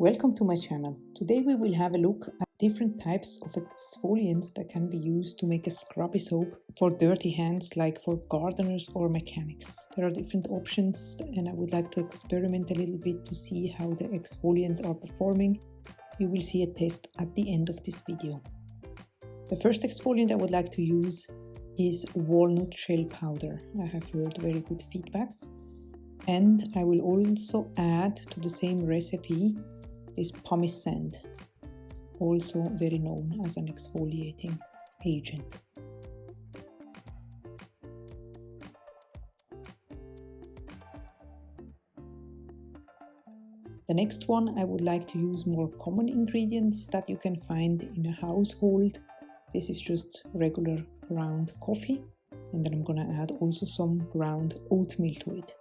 Welcome to my channel. Today we will have a look at different types of exfoliants that can be used to make a scrubby soap for dirty hands, like for gardeners or mechanics. There are different options and I would like to experiment a little bit to see how the exfoliants are performing. You will see a test at the end of this video. The first exfoliant I would like to use is walnut shell powder. I have heard very good feedbacks. And I will also add to the same recipe this pumice sand, also very known as an exfoliating agent. The next one, I would like to use more common ingredients that you can find in a household. This is just regular ground coffee, and then I'm gonna add also some ground oatmeal to it.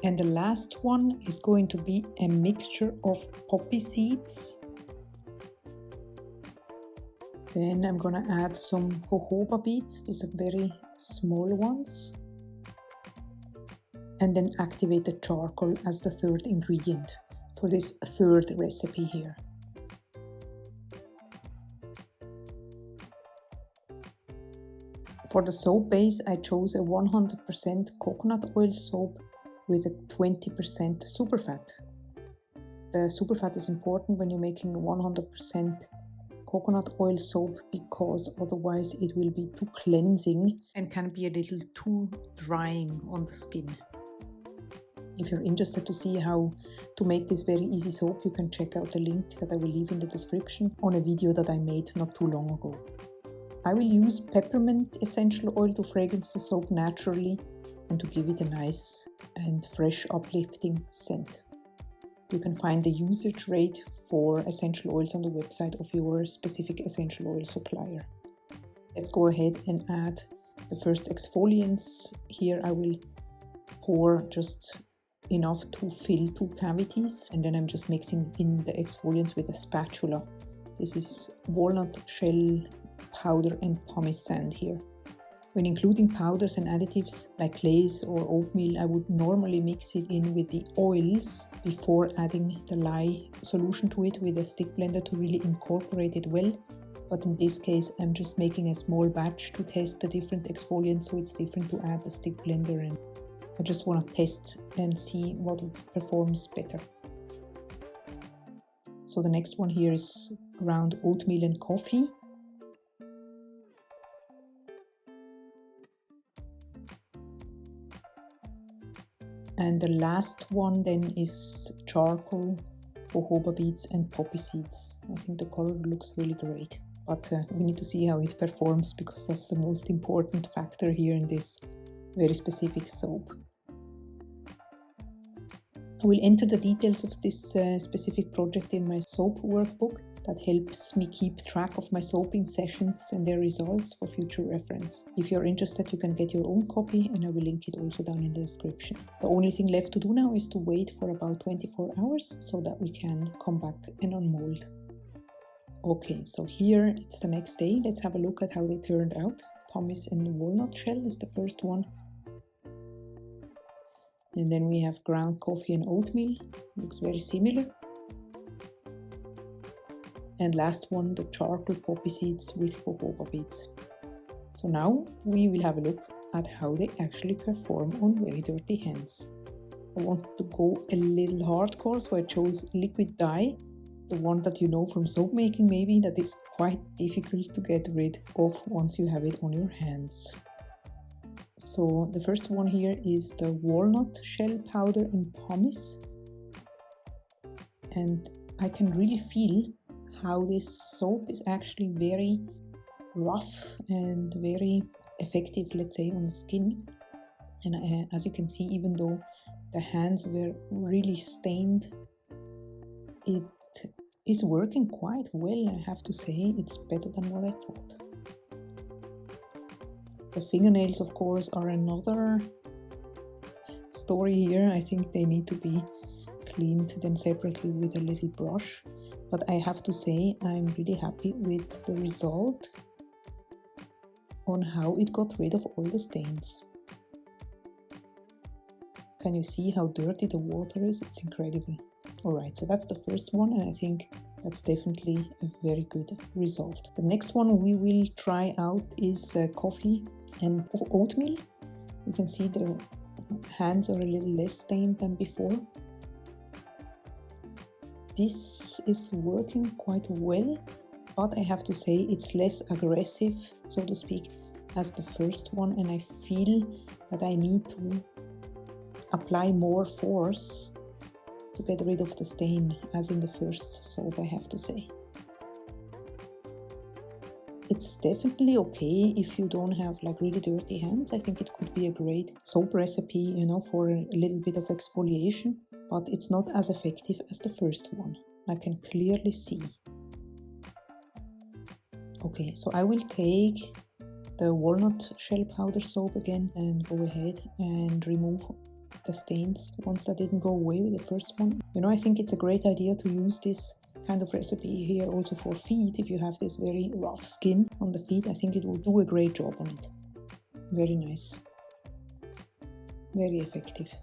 And the last one is going to be a mixture of poppy seeds. Then I'm gonna add some jojoba beads, these are very small ones. And then activated charcoal as the third ingredient for this third recipe here. For the soap base, I chose a 100% coconut oil soap with a 20% superfat. The superfat is important when you're making a 100% coconut oil soap because otherwise it will be too cleansing and can be a little too drying on the skin. If you're interested to see how to make this very easy soap, you can check out the link that I will leave in the description on a video that I made not too long ago. I will use peppermint essential oil to fragrance the soap naturally and to give it a nice and fresh uplifting scent. You can find the usage rate for essential oils on the website of your specific essential oil supplier. Let's go ahead and add the first exfoliants. Here I will pour just enough to fill 2 cavities, and then I'm just mixing in the exfoliants with a spatula. This is walnut shell powder and pumice sand here. When including powders and additives like glaze or oatmeal, I would normally mix it in with the oils before adding the lye solution to it with a stick blender to really incorporate it well. But in this case, I'm just making a small batch to test the different exfoliants, so it's different to add the stick blender, and I just want to test and see what performs better. So the next one here is ground oatmeal and coffee. And the last one then is charcoal, jojoba beads and poppy seeds. I think the color looks really great, but we need to see how it performs because that's the most important factor here in this very specific soap. I will enter the details of this specific project in my soap workbook that helps me keep track of my soaping sessions and their results for future reference. If you're interested, you can get your own copy and I will link it also down in the description. The only thing left to do now is to wait for about 24 hours so that we can come back and unmold. Okay, so here it's the next day. Let's have a look at how they turned out. Pumice and walnut shell is the first one. And then we have ground coffee and oatmeal. Looks very similar. And last one, the charcoal poppy seeds with jojoba beads. So now we will have a look at how they actually perform on very dirty hands. I want to go a little hardcore, so I chose liquid dye, the one that you know from soap making maybe, that is quite difficult to get rid of once you have it on your hands. So the first one here is the walnut shell powder and pumice. And I can really feel how this soap is actually very rough and very effective, let's say, on the skin. And as you can see, even though the hands were really stained, it is working quite well, I have to say. It's better than what I thought. The fingernails, of course, are another story here. I think they need to be cleaned then separately with a little brush. But I have to say I'm really happy with the result. on how it got rid of all the stains. Can you see how dirty the water is? It's incredible. Alright, so that's the first one, and I think that's definitely a very good result. The next one we will try out is coffee and oatmeal. You can see the hands are a little less stained than before. This is working quite well, but I have to say it's less aggressive, so to speak, as the first one, and I feel that I need to apply more force to get rid of the stain as in the first soap, I have to say. It's definitely okay if you don't have like really dirty hands. I think it could be a great soap recipe, you know, for a little bit of exfoliation, but it's not as effective as the first one. I can clearly see. Okay, so I will take the walnut shell powder soap again and go ahead and remove the stains, the ones that didn't go away with the first one. You know, I think it's a great idea to use this kind of recipe here also for feet. If you have this very rough skin on the feet, I think it will do a great job on it. Very nice. Very effective.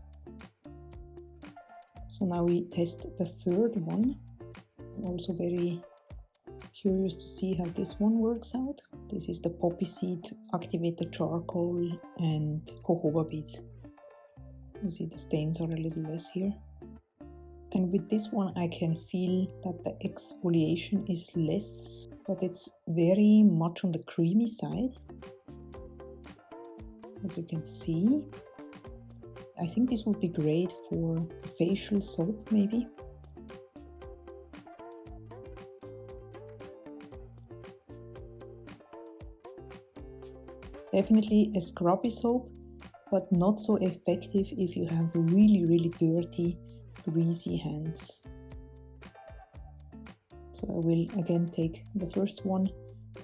So now we test the third one. I'm also very curious to see how this one works out. This is the poppy seed, activated charcoal and jojoba beads. You see the stains are a little less here. And with this one I can feel that the exfoliation is less, but it's very much on the creamy side. As you can see. I think this would be great for facial soap maybe. Definitely a scrubby soap, but not so effective if you have really dirty, greasy hands. So I will again take the first one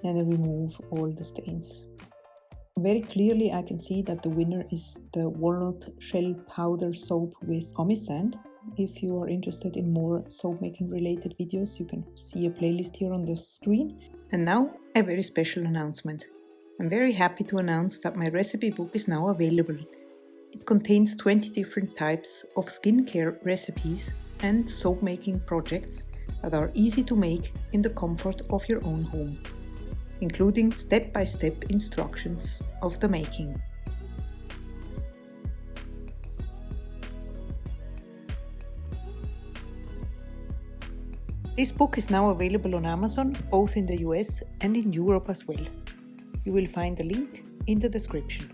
and remove all the stains. Very clearly I can see that the winner is the walnut shell powder soap with pumice sand. If you are interested in more soap making related videos, you can see a playlist here on the screen. And now a very special announcement. I'm very happy to announce that my recipe book is now available. It contains 20 different types of skincare recipes and soap making projects that are easy to make in the comfort of your own home, including step-by-step instructions of the making. This book is now available on Amazon, both in the US and in Europe as well. You will find the link in the description.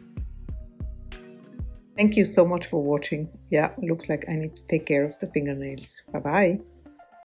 Thank you so much for watching. Yeah, looks like I need to take care of the fingernails. Bye bye.